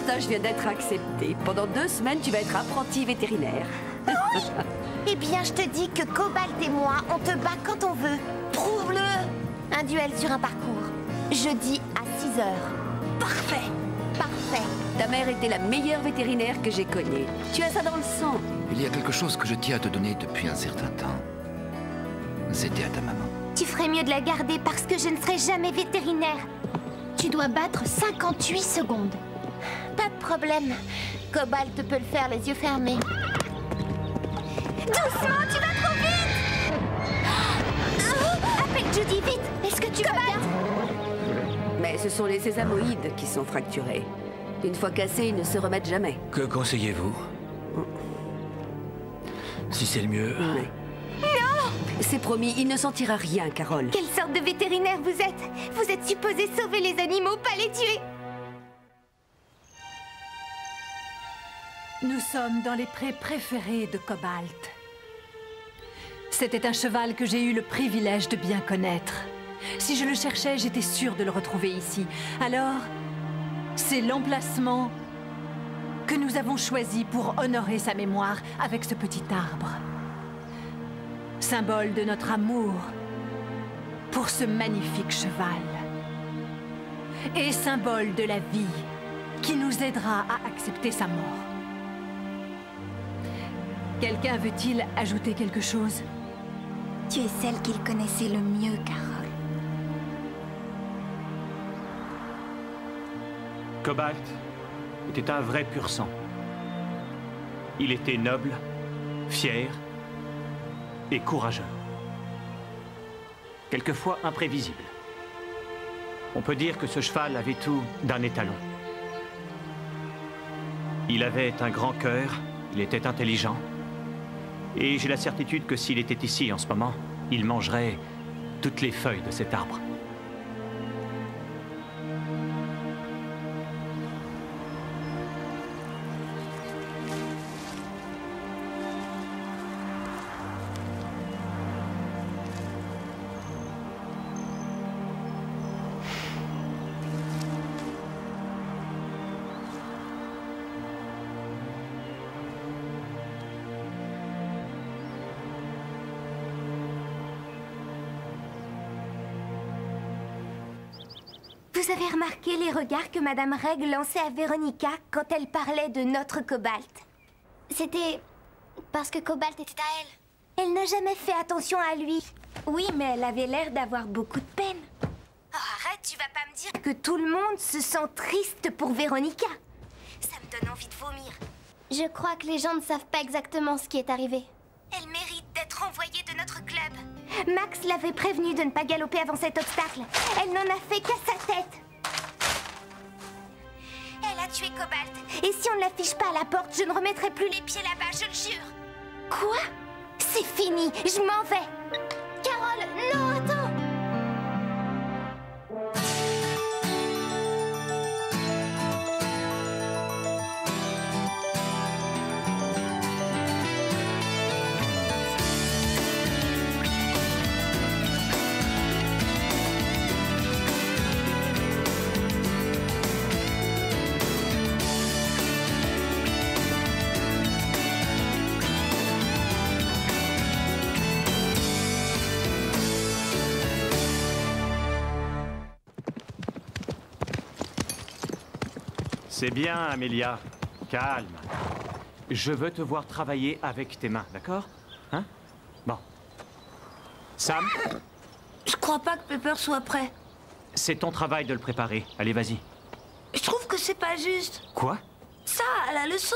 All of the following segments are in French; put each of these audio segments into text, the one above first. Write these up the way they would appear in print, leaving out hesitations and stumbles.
stage vient d'être accepté. Pendant 2 semaines, tu vas être apprenti vétérinaire. Eh bien, je te dis que Cobalt et moi, on te bat quand on veut. Prouve-le! Un duel sur un parcours. Jeudi à 6 heures. Parfait! Parfait. Ta mère était la meilleure vétérinaire que j'ai connue. Tu as ça dans le sang. Il y a quelque chose que je tiens à te donner depuis un certain temps. C'était à ta maman. Tu ferais mieux de la garder parce que je ne serai jamais vétérinaire. Tu dois battre 58 secondes. Pas de problème. Cobalt peut le faire les yeux fermés. Doucement, tu vas trop vite! Appelle Judy, vite! Est-ce que tu vas bien? Mais ce sont les sésamoïdes qui sont fracturés. Une fois cassés, ils ne se remettent jamais. Que conseillez-vous? Si c'est le mieux... Ouais. C'est promis, il ne sentira rien, Carole. Quelle sorte de vétérinaire vous êtes? Vous êtes supposé sauver les animaux, pas les tuer! Nous sommes dans les prés préférés de Cobalt. C'était un cheval que j'ai eu le privilège de bien connaître. Si je le cherchais, j'étais sûre de le retrouver ici. Alors, c'est l'emplacement que nous avons choisi pour honorer sa mémoire avec ce petit arbre. Symbole de notre amour pour ce magnifique cheval. Et symbole de la vie qui nous aidera à accepter sa mort. Quelqu'un veut-il ajouter quelque chose? Tu es celle qu'il connaissait le mieux, Carole. Cobalt était un vrai pur sang. Il était noble, fier et courageux. Quelquefois imprévisible. On peut dire que ce cheval avait tout d'un étalon. Il avait un grand cœur, il était intelligent. Et j'ai la certitude que s'il était ici en ce moment, il mangerait toutes les feuilles de cet arbre. Vous avez remarqué les regards que Madame Reg lançait à Véronica quand elle parlait de notre Cobalt? C'était parce que Cobalt était à elle. Elle n'a jamais fait attention à lui. Oui, mais elle avait l'air d'avoir beaucoup de peine. Oh, arrête, tu vas pas me dire que tout le monde se sent triste pour Véronica. Ça me donne envie de vomir. Je crois que les gens ne savent pas exactement ce qui est arrivé. Elle mérite d'être envoyée de notre club. Max l'avait prévenue de ne pas galoper avant cet obstacle. Elle n'en a fait qu'à sa tête. Elle a tué Cobalt. Et si on ne l'affiche pas à la porte, je ne remettrai plus les pieds là-bas, je le jure. Quoi? C'est fini, je m'en vais. Carole, non, attends. C'est bien, Amélia. Calme. Je veux te voir travailler avec tes mains, d'accord? Hein? Bon. Sam? Je crois pas que Pepper soit prêt. C'est ton travail de le préparer. Allez, vas-y. Je trouve que c'est pas juste. Quoi? Ça, la leçon.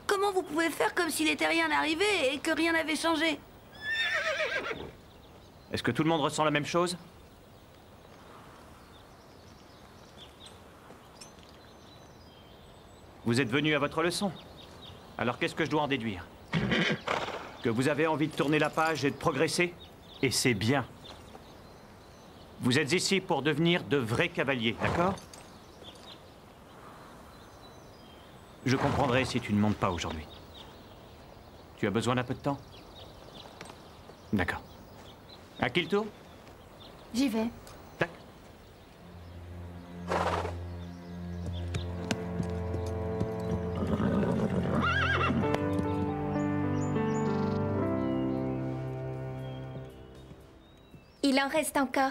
Comment vous pouvez faire comme s'il n'était rien arrivé et que rien n'avait changé? Est-ce que tout le monde ressent la même chose? Vous êtes venu à votre leçon. Alors qu'est-ce que je dois en déduire? Que vous avez envie de tourner la page et de progresser? Et c'est bien. Vous êtes ici pour devenir de vrais cavaliers, d'accord? Je comprendrai si tu ne montes pas aujourd'hui. Tu as besoin d'un peu de temps? D'accord. À qui le tour? J'y vais. Tac. Il en reste encore.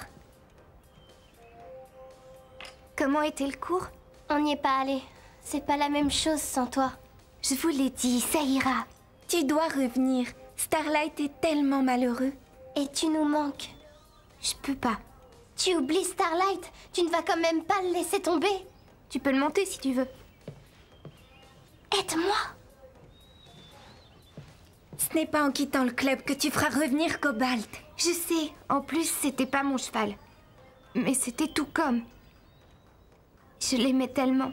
Comment était le cours? On n'y est pas allé. C'est pas la même chose sans toi. Je vous l'ai dit, ça ira. Tu dois revenir. Starlight est tellement malheureux. Et tu nous manques. Je peux pas. Tu oublies Starlight? Tu ne vas quand même pas le laisser tomber? Tu peux le monter si tu veux. Aide-moi. Ce n'est pas en quittant le club que tu feras revenir Cobalt. Je sais, en plus c'était pas mon cheval. Mais c'était tout comme. Je l'aimais tellement.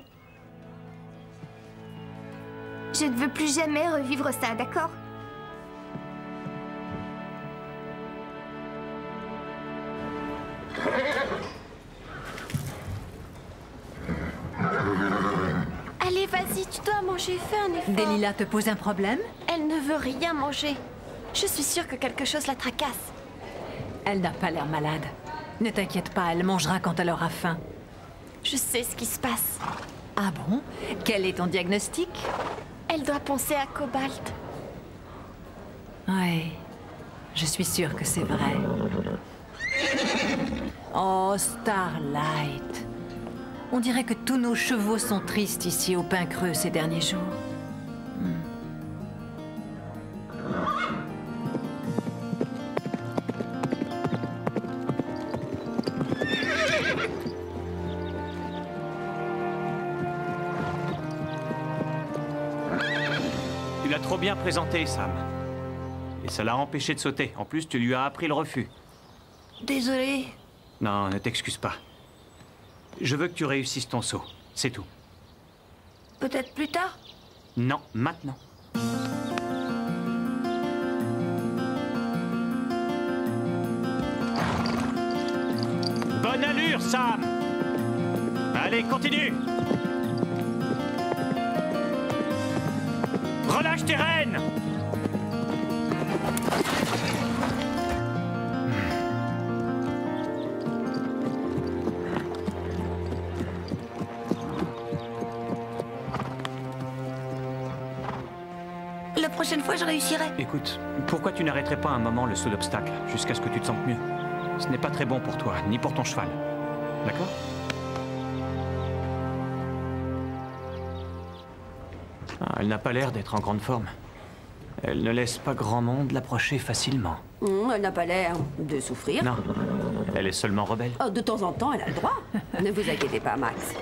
Je ne veux plus jamais revivre ça, d'accord? Allez, vas-y, tu dois manger, fais un effort. Delilah te pose un problème? Elle ne veut rien manger. Je suis sûre que quelque chose la tracasse. Elle n'a pas l'air malade. Ne t'inquiète pas, elle mangera quand elle aura faim. Je sais ce qui se passe. Ah bon? Quel est ton diagnostic? Elle doit penser à Cobalt. Oui, je suis sûre que c'est vrai. Oh, Starlight. On dirait que tous nos chevaux sont tristes ici au Pin Creux ces derniers jours. Tu l'as trop bien présenté, Sam. Et ça l'a empêché de sauter. En plus, tu lui as appris le refus. Désolée. Non, ne t'excuse pas. Je veux que tu réussisses ton saut. C'est tout. Peut-être plus tard? Non, maintenant. Bonne allure, Sam! Allez, continue! Relâche tes rênes! La prochaine fois, je réussirai. Écoute, pourquoi tu n'arrêterais pas un moment le saut d'obstacle, jusqu'à ce que tu te sentes mieux? Ce n'est pas très bon pour toi, ni pour ton cheval. D'accord? Ah, elle n'a pas l'air d'être en grande forme. Elle ne laisse pas grand monde l'approcher facilement. Elle n'a pas l'air de souffrir. Non, elle est seulement rebelle. Oh, de temps en temps, elle a le droit. Ne vous inquiétez pas, Max.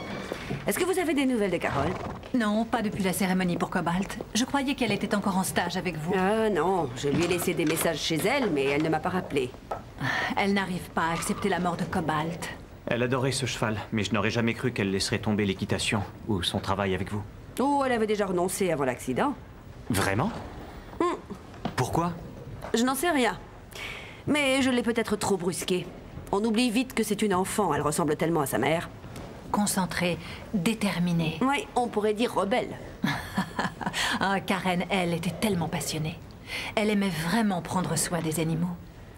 Est-ce que vous avez des nouvelles de Carole? Non, pas depuis la cérémonie pour Cobalt. Je croyais qu'elle était encore en stage avec vous. Ah non, je lui ai laissé des messages chez elle, mais elle ne m'a pas rappelé. Elle n'arrive pas à accepter la mort de Cobalt. Elle adorait ce cheval, mais je n'aurais jamais cru qu'elle laisserait tomber l'équitation ou son travail avec vous. Oh, elle avait déjà renoncé avant l'accident. Vraiment? Pourquoi? Je n'en sais rien. Mais je l'ai peut-être trop brusquée. On oublie vite que c'est une enfant, elle ressemble tellement à sa mère. Concentrée, déterminée. Oui, on pourrait dire rebelle. Ah, Karen, elle, était tellement passionnée. Elle aimait vraiment prendre soin des animaux.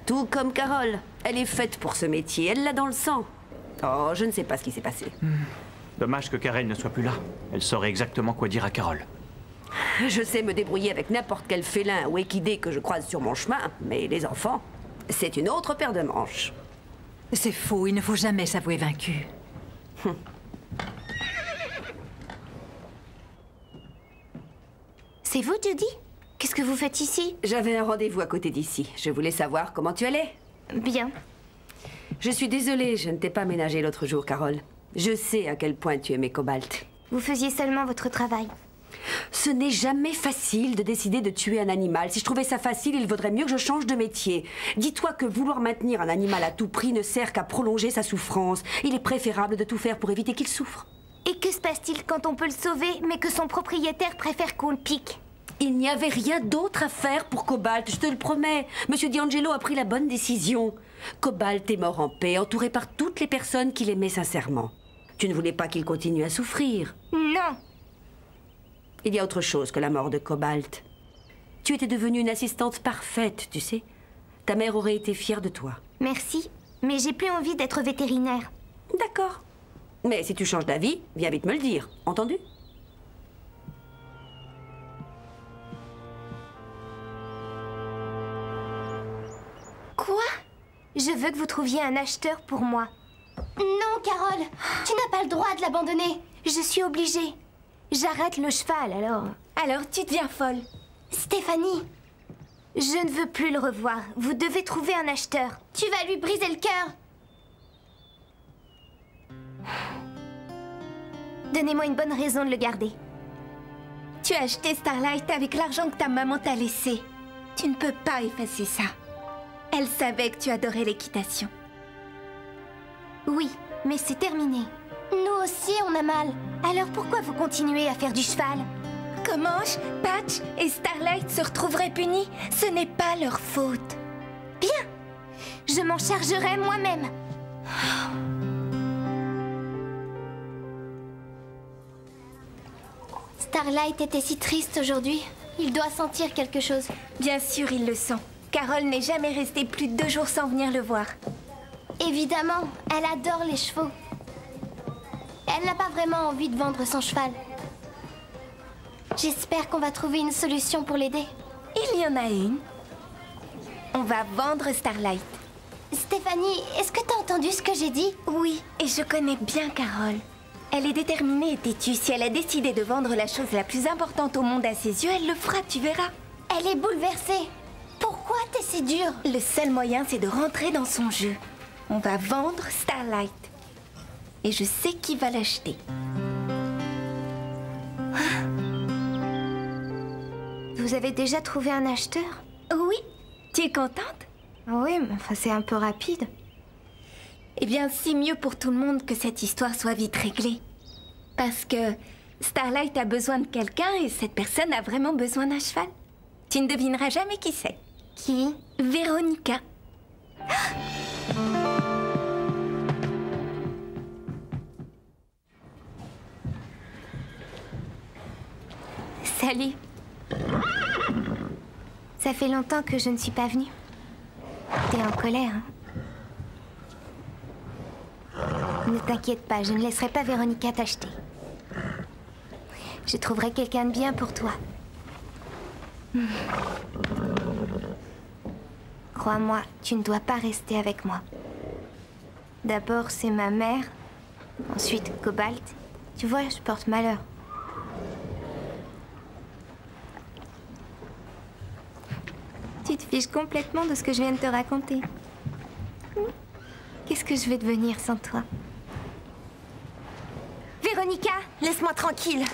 Tout comme Carole. Elle est faite pour ce métier, elle l'a dans le sang. Oh, je ne sais pas ce qui s'est passé. Dommage que Karen ne soit plus là. Elle saurait exactement quoi dire à Carole. Je sais me débrouiller avec n'importe quel félin ou équidé que je croise sur mon chemin, mais les enfants, c'est une autre paire de manches. C'est faux, il ne faut jamais s'avouer vaincu. C'est vous, Judy? Qu'est-ce que vous faites ici? J'avais un rendez-vous à côté d'ici. Je voulais savoir comment tu allais. Bien. Je suis désolée, je ne t'ai pas ménagé l'autre jour, Carole. Je sais à quel point tu aimais Cobalt. Vous faisiez seulement votre travail. Ce n'est jamais facile de décider de tuer un animal. Si je trouvais ça facile, il vaudrait mieux que je change de métier. Dis-toi que vouloir maintenir un animal à tout prix ne sert qu'à prolonger sa souffrance. Il est préférable de tout faire pour éviter qu'il souffre. Et que se passe-t-il quand on peut le sauver, mais que son propriétaire préfère qu'on le pique? Il n'y avait rien d'autre à faire pour Cobalt, je te le promets. Monsieur D'Angelo a pris la bonne décision. Cobalt est mort en paix, entouré par toutes les personnes qu'il aimait sincèrement. Tu ne voulais pas qu'il continue à souffrir. Non. Il y a autre chose que la mort de Cobalt. Tu étais devenue une assistante parfaite, tu sais. Ta mère aurait été fière de toi. Merci, mais j'ai plus envie d'être vétérinaire. D'accord. Mais si tu changes d'avis, viens vite me le dire. Entendu? Quoi? Je Je veux que vous trouviez un acheteur pour moi. Non, Carole, tu n'as pas le droit de l'abandonner. Je suis obligée. J'arrête le cheval, alors. Alors, tu deviens folle. Stéphanie, je ne veux plus le revoir. Vous devez trouver un acheteur. Tu vas lui briser le cœur. Donnez-moi une bonne raison de le garder. Tu as acheté Starlight avec l'argent que ta maman t'a laissé. Tu ne peux pas effacer ça. Elle savait que tu adorais l'équitation. Oui, mais c'est terminé. Nous aussi, on a mal. Alors pourquoi vous continuez à faire du cheval? Comment Patch et Starlight se retrouveraient punis? Ce n'est pas leur faute. Bien, je m'en chargerai moi-même. Starlight était si triste aujourd'hui. Il doit sentir quelque chose. Bien sûr, il le sent. Carole n'est jamais restée plus de 2 jours sans venir le voir. Évidemment, elle adore les chevaux. Elle n'a pas vraiment envie de vendre son cheval. J'espère qu'on va trouver une solution pour l'aider. Il y en a une. On va vendre Starlight. Stéphanie, est-ce que t'as entendu ce que j'ai dit? Oui, et je connais bien Carole. Elle est déterminée et têtue. Si elle a décidé de vendre la chose la plus importante au monde à ses yeux, elle le fera, tu verras. Elle est bouleversée. Pourquoi t'es si dure? Le seul moyen, c'est de rentrer dans son jeu. On va vendre Starlight. Et je sais qui va l'acheter. Vous avez déjà trouvé un acheteur? Oui. Tu es contente? Oui, mais enfin, c'est un peu rapide. Eh bien, c'est mieux pour tout le monde que cette histoire soit vite réglée. Parce que Starlight a besoin de quelqu'un et cette personne a vraiment besoin d'un cheval. Tu ne devineras jamais qui c'est. Qui? Véronica. Salut. Ça fait longtemps que je ne suis pas venue. T'es en colère, hein? Ne t'inquiète pas, je ne laisserai pas Véronica t'acheter. Je trouverai quelqu'un de bien pour toi. Crois-moi, tu ne dois pas rester avec moi. D'abord, c'est ma mère. Ensuite, Cobalt. Tu vois, je porte malheur. Tu te fiches complètement de ce que je viens de te raconter. Qu'est-ce que je vais devenir sans toi? Véronica, laisse-moi tranquille.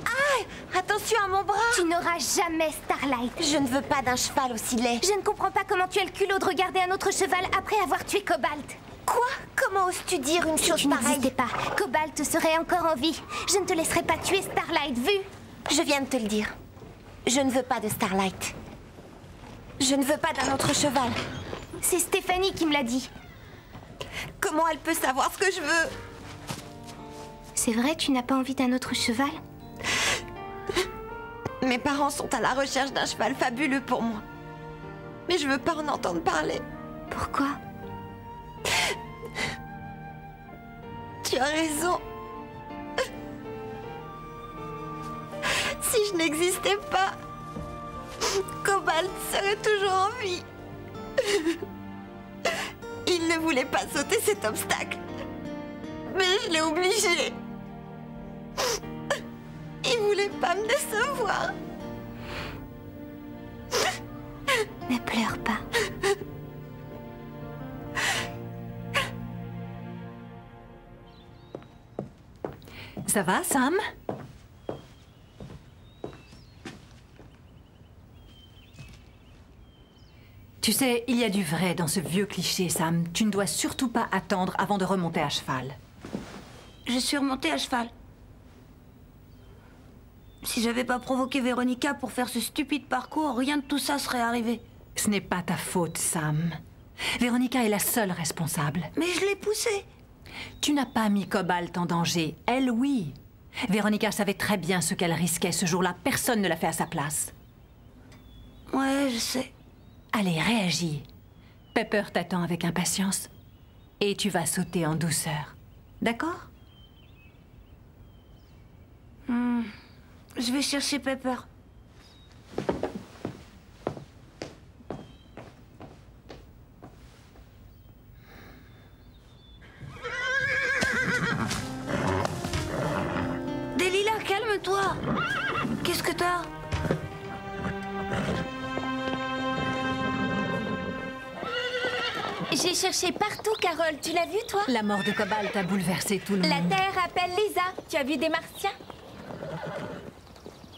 Ah! Attention à mon bras! Tu n'auras jamais Starlight. Je ne veux pas d'un cheval aussi laid. Je ne comprends pas comment tu as le culot de regarder un autre cheval après avoir tué Cobalt. Quoi? Comment oses-tu dire une chose pareille? N'hésitez pas. Cobalt serait encore en vie. Je ne te laisserai pas tuer Starlight, vu? Je viens de te le dire. Je ne veux pas de Starlight. Je ne veux pas d'un autre cheval. C'est Stéphanie qui me l'a dit. Comment elle peut savoir ce que je veux? C'est vrai, tu n'as pas envie d'un autre cheval? Mes parents sont à la recherche d'un cheval fabuleux pour moi. Mais je veux pas en entendre parler. Pourquoi? Tu as raison. Si je n'existais pas, Cobalt serait toujours en vie. Il ne voulait pas sauter cet obstacle. Mais je l'ai obligé. Il voulait pas me décevoir. Ne pleure pas. Ça va, Sam? Tu sais, il y a du vrai dans ce vieux cliché, Sam. Tu ne dois surtout pas attendre avant de remonter à cheval. Je suis remontée à cheval. Si j'avais pas provoqué Véronica pour faire ce stupide parcours, rien de tout ça serait arrivé. Ce n'est pas ta faute, Sam. Véronica est la seule responsable. Mais je l'ai poussée. Tu n'as pas mis Cobalt en danger. Elle, oui. Véronica savait très bien ce qu'elle risquait ce jour-là. Personne ne l'a fait à sa place. Ouais, je sais. Allez, réagis. Pepper t'attend avec impatience. Et tu vas sauter en douceur. D'accord? Je vais chercher Pepper. calme-toi. Qu'est-ce que t'as? J'ai cherché partout, Carole. Tu l'as vu, toi? La mort de Cobalt a bouleversé tout le La monde. Terre appelle Lisa. Tu as vu des Martiens?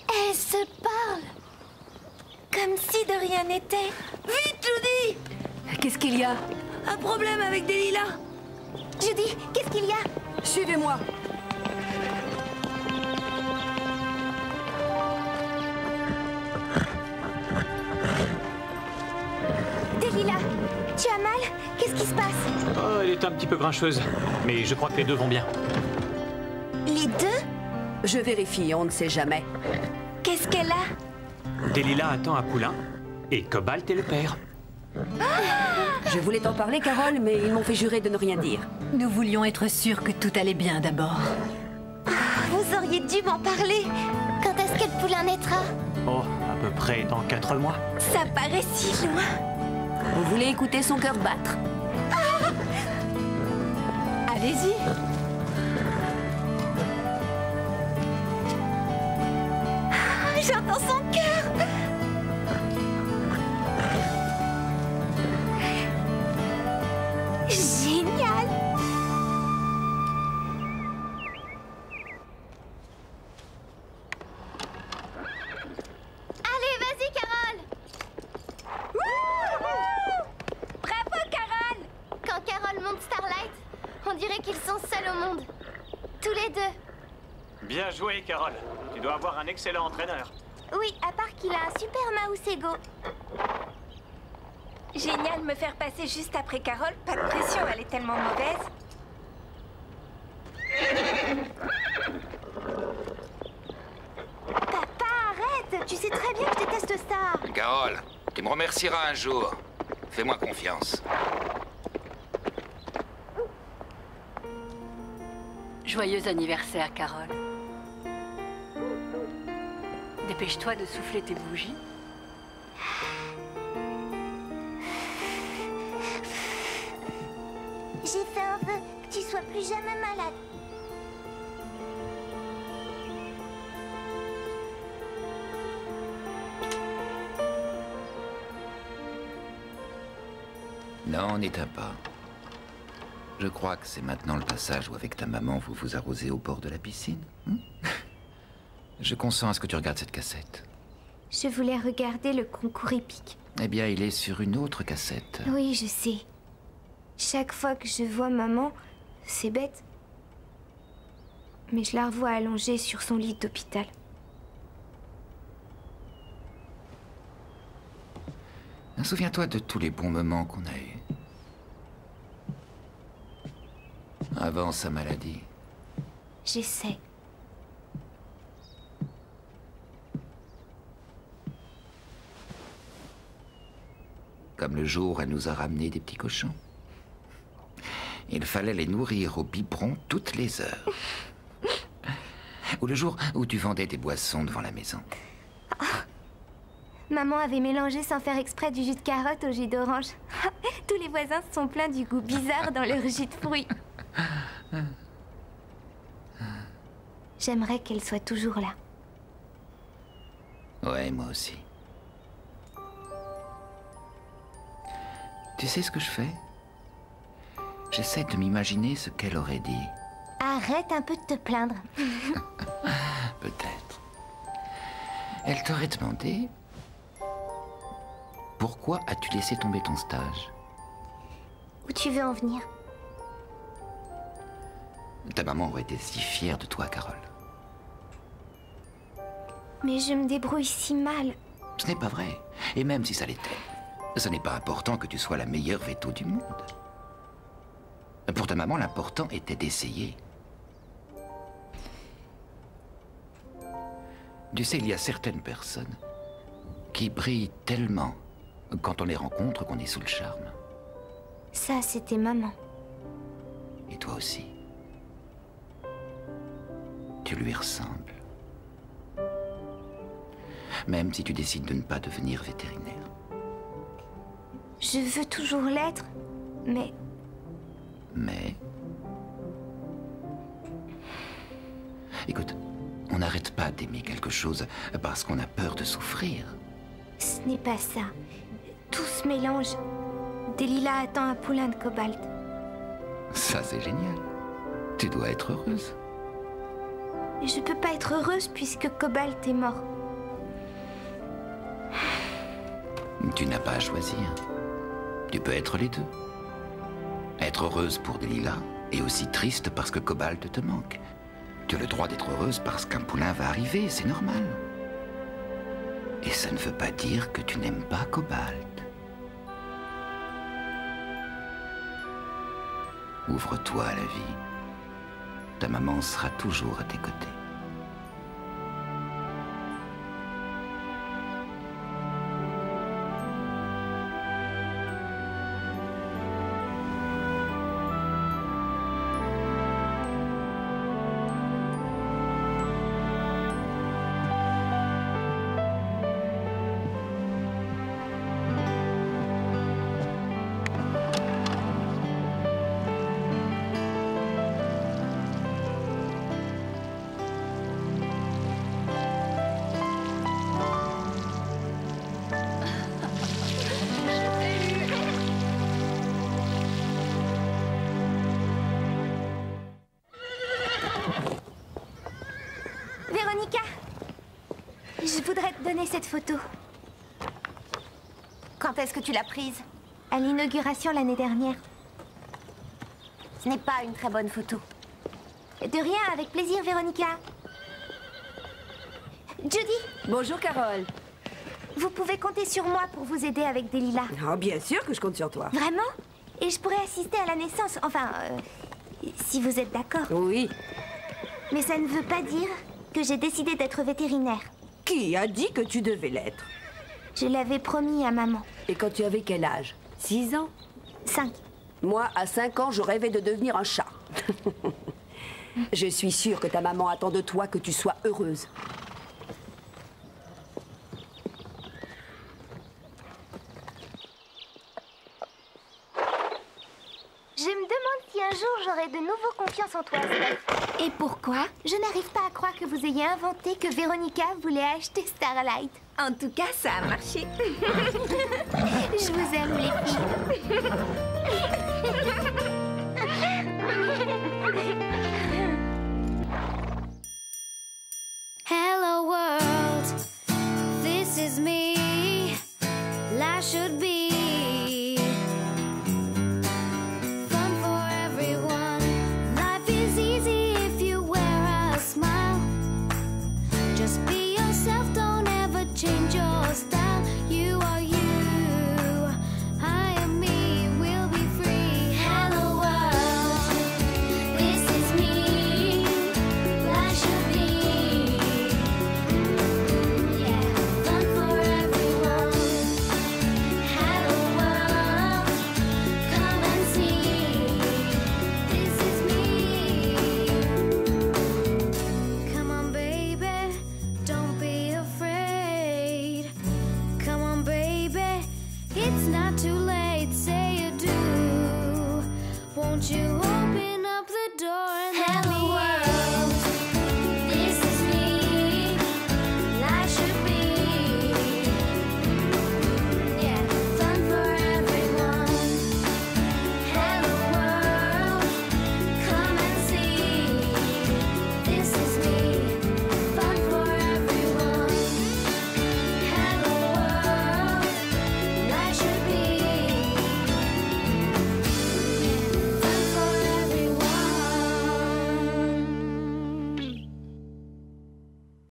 Elles se parlent. Comme si de rien n'était. Vite, Judy! Qu'est-ce qu'il y a? Un problème avec des lilas. Judy, qu'est-ce qu'il y a? Suivez-moi. Delilah, tu as mal? Qu'est-ce qui se passe? Oh, elle est un petit peu grincheuse. Mais je crois que les deux vont bien. Les deux? Je vérifie, on ne sait jamais. Qu'est-ce qu'elle a? Delilah attend un poulain. Et Cobalt est le père. Je voulais t'en parler, Carole, mais ils m'ont fait jurer de ne rien dire. Nous voulions être sûrs que tout allait bien d'abord. Vous auriez dû m'en parler. Quand est-ce que le poulain naîtra? Oh, à peu près dans 4 mois. Ça paraît si loin. Vous voulez écouter son cœur battre? Allez-y. J'entends son cœur. Génial. Allez, vas-y, Carole. Bravo, Carole. Quand Carole monte Starlight, on dirait qu'ils sont seuls au monde. Tous les deux. Bien joué, Carole. Tu dois avoir un excellent entraîneur. Oui, à part qu'il a un super mouse ego. Génial de me faire passer juste après Carole. Pas de pression, elle est tellement mauvaise. Papa, arrête! Tu sais très bien que je déteste ça. Carole, tu me remercieras un jour. Fais-moi confiance. Joyeux anniversaire, Carole. Dépêche-toi de souffler tes bougies. J'ai fait un vœu que tu sois plus jamais malade. Non, n'éteins pas. Je crois que c'est maintenant le passage où avec ta maman vous vous arrosez au bord de la piscine. Je consens à ce que tu regardes cette cassette. Je voulais regarder le concours épique. Eh bien, il est sur une autre cassette. Oui, je sais. Chaque fois que je vois maman, c'est bête. Mais je la revois allongée sur son lit d'hôpital. Souviens-toi de tous les bons moments qu'on a eus. Avant sa maladie. J'essaie. Comme le jour où elle nous a ramené des petits cochons. Il fallait les nourrir au biberon toutes les heures. Ou le jour où tu vendais des boissons devant la maison. Maman avait mélangé sans faire exprès du jus de carotte au jus d'orange. Tous les voisins se sont plaints du goût bizarre dans leur jus de fruits. J'aimerais qu'elle soit toujours là. Ouais, moi aussi. Tu sais ce que je fais? J'essaie de m'imaginer ce qu'elle aurait dit. Arrête un peu de te plaindre. Peut-être. Elle t'aurait demandé... Pourquoi as-tu laissé tomber ton stage? Où tu veux en venir? Ta maman aurait été si fière de toi, Carole. Mais je me débrouille si mal. Ce n'est pas vrai. Et même si ça l'était, ce n'est pas important que tu sois la meilleure veto du monde. Pour ta maman, l'important était d'essayer. Tu sais, il y a certaines personnes qui brillent tellement quand on les rencontre qu'on est sous le charme. Ça, c'était maman. Et toi aussi. Tu lui ressembles. Même si tu décides de ne pas devenir vétérinaire. Je veux toujours l'être, mais... Mais... Écoute, on n'arrête pas d'aimer quelque chose parce qu'on a peur de souffrir. Ce n'est pas ça. Tout se mélange. Delilah attend un poulain de cobalt. Ça, c'est génial. Tu dois être heureuse. Je peux pas être heureuse puisque Cobalt est mort. Tu n'as pas à choisir. Tu peux être les deux. Être heureuse pour Delilah et aussi triste parce que Cobalt te manque. Tu as le droit d'être heureuse parce qu'un poulain va arriver, c'est normal. Et ça ne veut pas dire que tu n'aimes pas Cobalt. Ouvre-toi à la vie. Ta maman sera toujours à tes côtés. Véronica, je voudrais te donner cette photo. Quand est-ce que tu l'as prise? À l'inauguration l'année dernière. Ce n'est pas une très bonne photo. De rien, avec plaisir, Véronica. Judy, Bonjour, Carole. vous pouvez compter sur moi pour vous aider avec Delilah. Oh, bien sûr que je compte sur toi. Vraiment? Et je pourrais assister à la naissance, enfin, si vous êtes d'accord. Oui. Mais ça ne veut pas dire que j'ai décidé d'être vétérinaire. Qui a dit que tu devais l'être? Je l'avais promis à maman. Et quand tu avais quel âge? 6 ans? 5. Moi, à 5 ans, je rêvais de devenir un chat. Je suis sûre que ta maman attend de toi que tu sois heureuse. Je me demande si un jour j'aurai de nouveau confiance en toi, Steph. Et pourquoi? Je n'arrive pas à croire que vous ayez inventé que Véronica voulait acheter Starlight. En tout cas, ça a marché. Je vous aime, les filles.